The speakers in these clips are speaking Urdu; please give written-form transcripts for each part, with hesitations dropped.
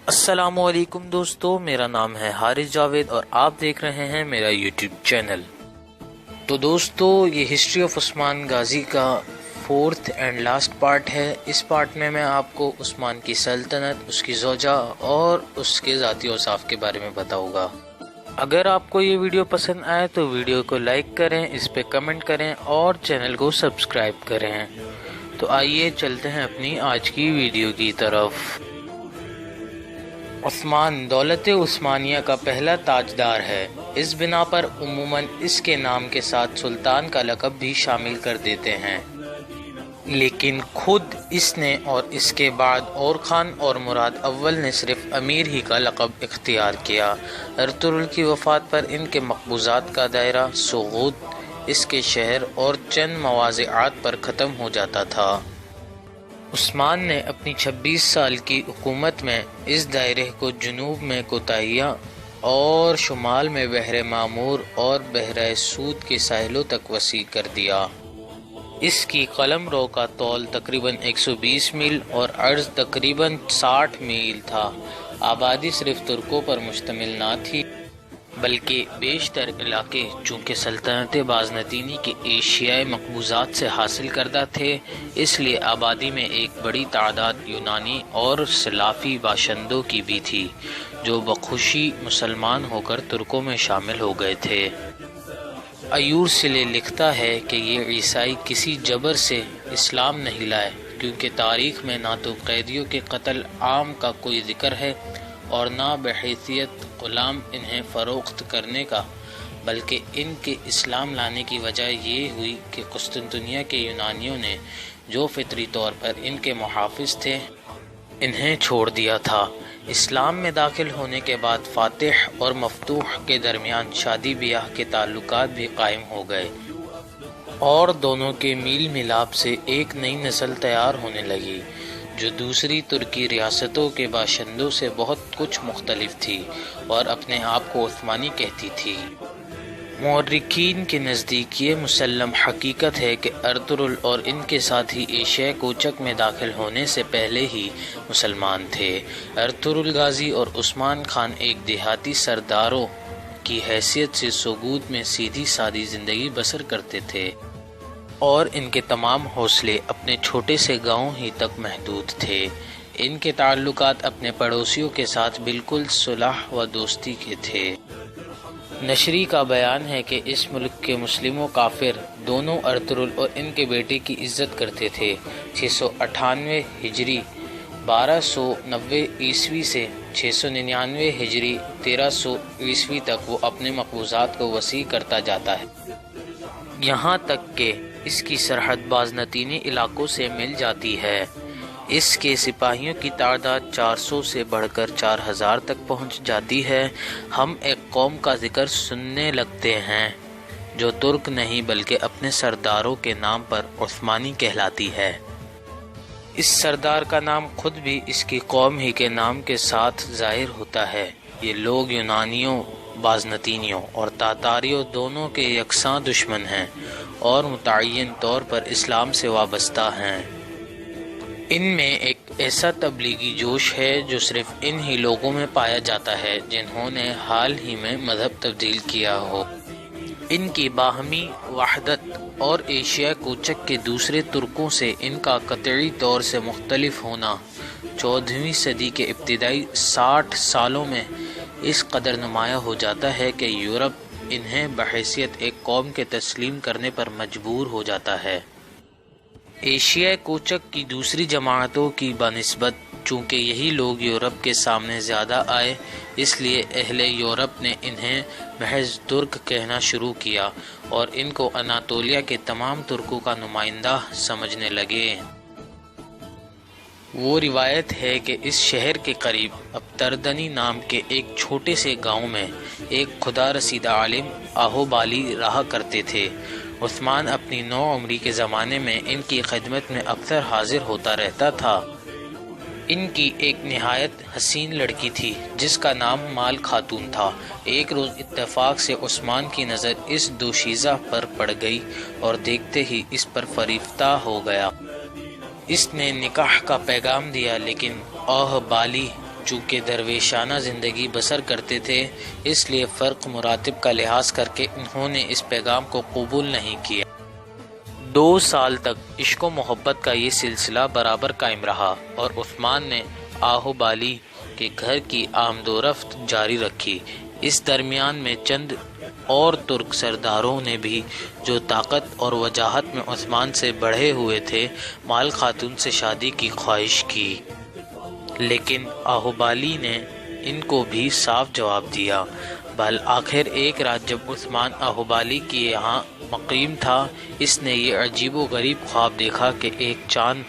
السلام علیکم دوستو، میرا نام ہے حارث جاوید اور آپ دیکھ رہے ہیں میرا یوٹیوب چینل۔ تو دوستو، یہ ہسٹری آف عثمان غازی کا 4th اینڈ لاسٹ پارٹ ہے۔ اس پارٹ میں آپ کو عثمان کی سلطنت، اس کی زوجہ اور اس کے ذاتی اوصاف کے بارے میں بتاؤں گا۔ اگر آپ کو یہ ویڈیو پسند آئے تو ویڈیو کو لائک کریں، اس پہ کمنٹ کریں اور چینل کو سبسکرائب کریں۔ تو آئیے چلتے ہیں اپنی آج کی ویڈیو کی طرف۔ عثمان دولت عثمانیہ کا پہلا تاجدار ہے، اس بنا پر عموماً اس کے نام کے ساتھ سلطان کا لقب بھی شامل کر دیتے ہیں، لیکن خود اس نے اور اس کے بعد اور خان اور مراد اول نے صرف امیر ہی کا لقب اختیار کیا۔ ارطغرل کی وفات پر ان کے مقبوضات کا دائرہ سغوت، اس کے شہر اور چند مواضعات پر ختم ہو جاتا تھا۔ عثمان نے اپنی 26 سال کی حکومت میں اس دائرے کو جنوب میں کوتاہیہ اور شمال میں بحر معمور اور بحر سود کے ساحلوں تک وسیع کر دیا۔ اس کی قلم رو کا طول تقریباً 120 میل اور عرض تقریباً 60 میل تھا۔ آبادی صرف ترکوں پر مشتمل نہ تھی بلکہ بیشتر علاقے چونکہ سلطنت بازنطینی کے ایشیائی مقبوضات سے حاصل کردہ تھے، اس لیے آبادی میں ایک بڑی تعداد یونانی اور سلافی باشندوں کی بھی تھی جو بخوشی مسلمان ہو کر ترکوں میں شامل ہو گئے تھے۔ ایور سلے لکھتا ہے کہ یہ عیسائی کسی جبر سے اسلام نہیں لائے، کیونکہ تاریخ میں نہ تو قیدیوں کے قتل عام کا کوئی ذکر ہے اور نہ بحیثیت غلام انہیں فروخت کرنے کا، بلکہ ان کے اسلام لانے کی وجہ یہ ہوئی کہ قسطنطنیہ کے یونانیوں نے جو فطری طور پر ان کے محافظ تھے انہیں چھوڑ دیا تھا۔ اسلام میں داخل ہونے کے بعد فاتح اور مفتوح کے درمیان شادی بیاہ کے تعلقات بھی قائم ہو گئے اور دونوں کے میل ملاپ سے ایک نئی نسل تیار ہونے لگی جو دوسری ترکی ریاستوں کے باشندوں سے بہت کچھ مختلف تھی اور اپنے آپ کو عثمانی کہتی تھی۔ مورخین کے نزدیک یہ مسلم حقیقت ہے کہ ارطغرل اور ان کے ساتھی ایشیائی کوچک میں داخل ہونے سے پہلے ہی مسلمان تھے۔ ارطغرل غازی اور عثمان خان ایک دیہاتی سرداروں کی حیثیت سے سوگوت میں سیدھی سادی زندگی بسر کرتے تھے اور ان کے تمام حوصلے اپنے چھوٹے سے گاؤں ہی تک محدود تھے۔ ان کے تعلقات اپنے پڑوسیوں کے ساتھ بالکل صلح و دوستی کے تھے۔ نشری کا بیان ہے کہ اس ملک کے مسلم و کافر دونوں ارطغرل اور ان کے بیٹے کی عزت کرتے تھے۔ 698 ہجری 1290 عیسوی سے 699 ہجری 1300 عیسوی تک وہ اپنے مقبوضات کو وسیع کرتا جاتا ہے، یہاں تک کہ اس کی سرحد بازنطینی علاقوں سے مل جاتی ہے۔ اس کے سپاہیوں کی تعداد 400 سے بڑھ کر 4000 تک پہنچ جاتی ہے۔ ہم ایک قوم کا ذکر سننے لگتے ہیں جو ترک نہیں بلکہ اپنے سرداروں کے نام پر عثمانی کہلاتی ہے۔ اس سردار کا نام خود بھی اس کی قوم ہی کے نام کے ساتھ ظاہر ہوتا ہے۔ یہ لوگ یونانیوں، بازنطینیوں اور تاتاریوں دونوں کے یکساں دشمن ہیں اور متعین طور پر اسلام سے وابستہ ہیں۔ ان میں ایک ایسا تبلیغی جوش ہے جو صرف ان ہی لوگوں میں پایا جاتا ہے جنہوں نے حال ہی میں مذہب تبدیل کیا ہو۔ ان کی باہمی وحدت اور ایشیا کوچک کے دوسرے ترکوں سے ان کا قطعی طور سے مختلف ہونا 14ویں صدی کے ابتدائی 60 سالوں میں اس قدر نمایاں ہو جاتا ہے کہ یورپ انہیں بحیثیت ایک قوم کے تسلیم کرنے پر مجبور ہو جاتا ہے۔ ایشیائی کوچک کی دوسری جماعتوں کی بنسبت چونکہ یہی لوگ یورپ کے سامنے زیادہ آئے، اس لیے اہل یورپ نے انہیں محض ترک کہنا شروع کیا اور ان کو اناطولیہ کے تمام ترکوں کا نمائندہ سمجھنے لگے۔ وہ روایت ہے کہ اس شہر کے قریب ابتردنی نام کے ایک چھوٹے سے گاؤں میں ایک خدا رسیدہ عالم آہوبالی رہا کرتے تھے۔ عثمان اپنی نوعمری کے زمانے میں ان کی خدمت میں اکثر حاضر ہوتا رہتا تھا۔ ان کی ایک نہایت حسین لڑکی تھی جس کا نام مال خاتون تھا۔ ایک روز اتفاق سے عثمان کی نظر اس دوشیزہ پر پڑ گئی اور دیکھتے ہی اس پر فریفتہ ہو گیا۔ اس نے نکاح کا پیغام دیا لیکن آہوبالی چونکہ درویشانہ زندگی بسر کرتے تھے، اس لیے فرق مراتب کا لحاظ کر کے انہوں نے اس پیغام کو قبول نہیں کیا۔ 2 سال تک عشق و محبت کا یہ سلسلہ برابر قائم رہا اور عثمان نے آہوبالی کے گھر کی آمد و رفت جاری رکھی۔ اس درمیان میں چند اور ترک سرداروں نے بھی جو طاقت اور وجاہت میں عثمان سے بڑھے ہوئے تھے، مال خاتون سے شادی کی خواہش کی، لیکن آہوبالی نے ان کو بھی صاف جواب دیا۔ بالآخر ایک رات جب عثمان آہوبالی کے یہاں مقیم تھا، اس نے یہ عجیب و غریب خواب دیکھا کہ ایک چاند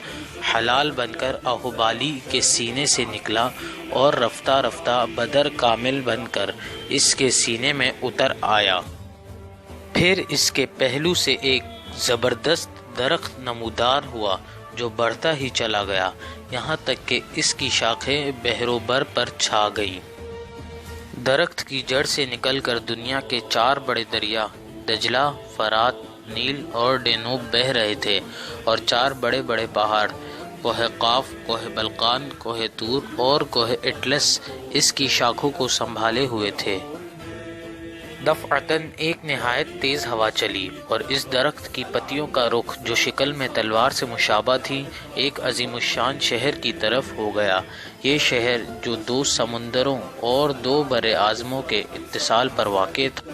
حلال بن کر آہوبالی کے سینے سے نکلا اور رفتہ رفتہ بدر کامل بن کر اس کے سینے میں اتر آیا۔ پھر اس کے پہلو سے ایک زبردست درخت نمودار ہوا جو بڑھتا ہی چلا گیا، یہاں تک کہ اس کی شاخیں بحر و بر پر چھا گئیں۔ درخت کی جڑ سے نکل کر دنیا کے 4 بڑے دریا دجلہ، فرات، نیل اور ڈینوب بہہ رہے تھے، اور 4 بڑے بڑے پہاڑ کوہ قاف، کوہ بلقان، کوہ طور اور کوہ اٹلس اس کی شاخوں کو سنبھالے ہوئے تھے۔ دفعتاً ایک نہایت تیز ہوا چلی اور اس درخت کی پتیوں کا رخ جو شکل میں تلوار سے مشابہ تھی، ایک عظیم الشان شہر کی طرف ہو گیا۔ یہ شہر جو 2 سمندروں اور 2 بر اعظموں کے اتصال پر واقع تھا،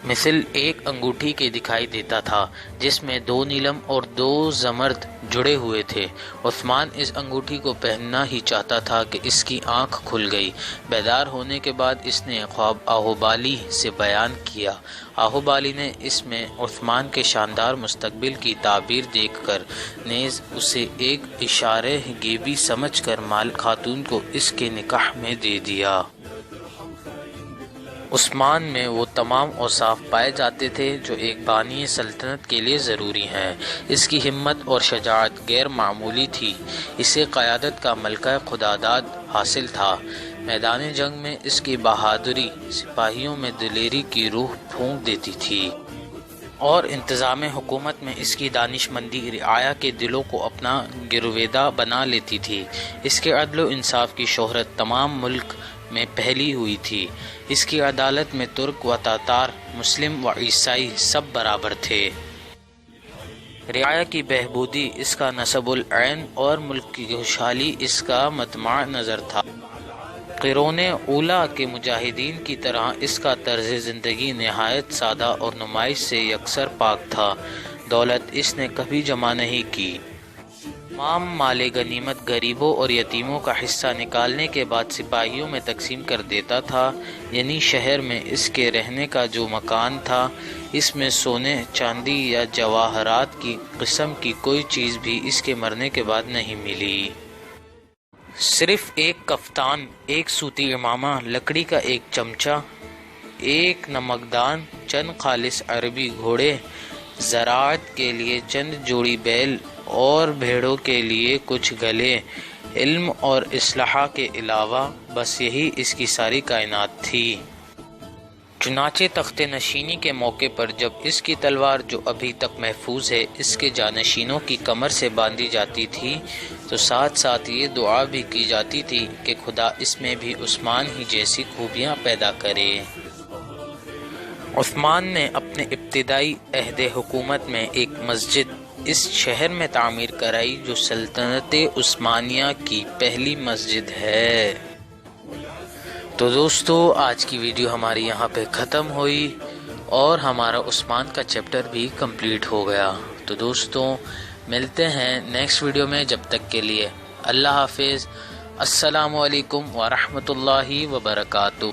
مثل ایک انگوٹھی کے دکھائی دیتا تھا جس میں 2 نیلم اور 2 زمرد جڑے ہوئے تھے۔ عثمان اس انگوٹھی کو پہننا ہی چاہتا تھا کہ اس کی آنکھ کھل گئی۔ بیدار ہونے کے بعد اس نے خواب آہوبالی سے بیان کیا۔ آہوبالی نے اس میں عثمان کے شاندار مستقبل کی تعبیر دیکھ کر نیز اسے ایک اشارہ غیبی سمجھ کر مال خاتون کو اس کے نکاح میں دے دیا۔ عثمان میں وہ تمام اوصاف پائے جاتے تھے جو ایک بانی سلطنت کے لیے ضروری ہیں۔ اس کی ہمت اور شجاعت غیر معمولی تھی، اسے قیادت کا ملکہ خداداد حاصل تھا۔ میدان جنگ میں اس کی بہادری سپاہیوں میں دلیری کی روح پھونک دیتی تھی، اور انتظام حکومت میں اس کی دانش مندی رعایا کے دلوں کو اپنا گرویدہ بنا لیتی تھی۔ اس کے عدل و انصاف کی شہرت تمام ملک میں پھیلی ہوئی تھی۔ اس کی عدالت میں ترک و تاتار، مسلم و عیسائی سب برابر تھے۔ رعایا کی بہبودی اس کا نصب العین اور ملک کی خوشحالی اس کا مطمع نظر تھا۔ قرون اولیٰ کے مجاہدین کی طرح اس کا طرز زندگی نہایت سادہ اور نمائش سے یکسر پاک تھا۔ دولت اس نے کبھی جمع نہیں کی۔ تمام مال غنیمت غریبوں اور یتیموں کا حصہ نکالنے کے بعد سپاہیوں میں تقسیم کر دیتا تھا، یعنی شہر میں اس کے رہنے کا جو مکان تھا، اس میں سونے، چاندی یا جواہرات کی قسم کی کوئی چیز بھی اس کے مرنے کے بعد نہیں ملی۔ صرف ایک کفتان، ایک سوتی امامہ، لکڑی کا ایک چمچہ، ایک نمکدان، چند خالص عربی گھوڑے، زراعت کے لیے چند جوڑی بیل اور بھیڑوں کے لیے کچھ گلے، علم اور اصلاح کے علاوہ بس یہی اس کی ساری کائنات تھی۔ چنانچہ تخت نشینی کے موقع پر جب اس کی تلوار جو ابھی تک محفوظ ہے اس کے جانشینوں کی کمر سے باندھی جاتی تھی، تو ساتھ ساتھ یہ دعا بھی کی جاتی تھی کہ خدا اس میں بھی عثمان ہی جیسی خوبیاں پیدا کرے۔ عثمان نے اپنے ابتدائی عہد حکومت میں ایک مسجد اس شہر میں تعمیر کرائی جو سلطنت عثمانیہ کی پہلی مسجد ہے۔ تو دوستو، آج کی ویڈیو ہماری یہاں پہ ختم ہوئی اور ہمارا عثمان کا چیپٹر بھی کمپلیٹ ہو گیا۔ تو دوستو ملتے ہیں نیکسٹ ویڈیو میں، جب تک کے لیے اللہ حافظ۔ السلام علیکم ورحمۃ اللہ وبرکاتہ۔